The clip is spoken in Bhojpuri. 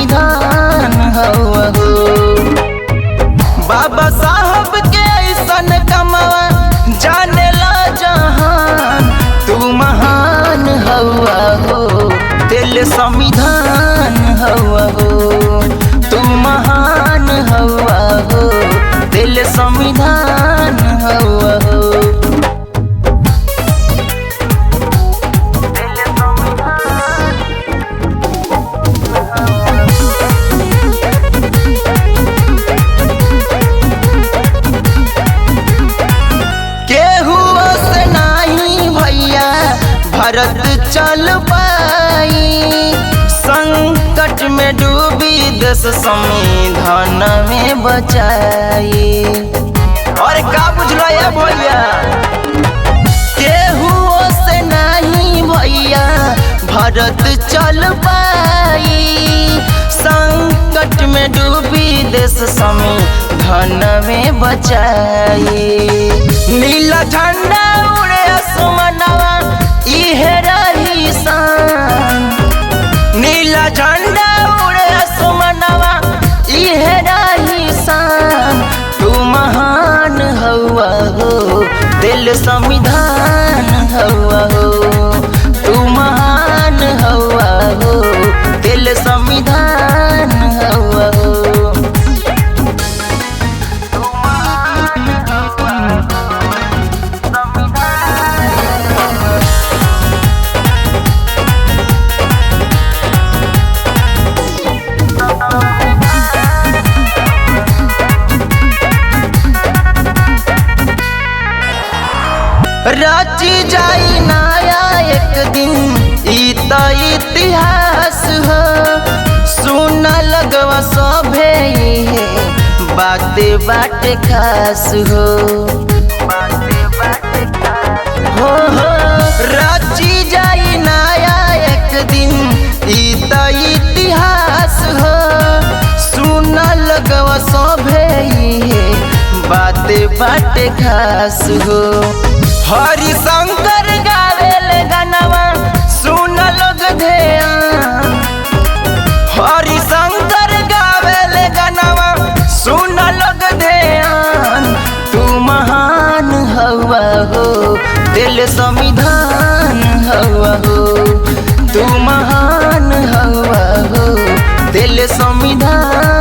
संविधान हवा हो। बाबा साहब के ऐसन कमवा जाने ला जहान, तू महान हवा हो। दिल संविधान हवा हो, तू महान हवा हो। दिल संविधान हवा हो। भारत चल पाई संकट में डूबी देश संविधान में बचाई। और का बुझलो या भैया, केहू से नहीं भैया भारत चल पाई संकट में डूबी देश संविधान में बचाई। नीला झंडा उड़े आसमानवा इहे रही शान, नीला झंडा उड़े आसमानवा इहे रही शान। तू महान हवा हो, दिल संविधान हवा हो। तू महान हवा हो, दिल संविधान हवा हो। रची जाई नया एक दिन ई त इतिहास हो। सुन लगवा सभे बाते बाटे खास हो। हो रची जाई नया एक दिन ई त इतिहास हो। सुन लगवा सभे बाते बाटे खास हो। हरि शंकर गावेल गानवा सुन लोग ध्यान। हरि शंकर गावेल गानवा सुन लोग ध्यान। तू महान हवा हो, दिल संविधान हवा हो। तू महान हवा हो, दिल संविधान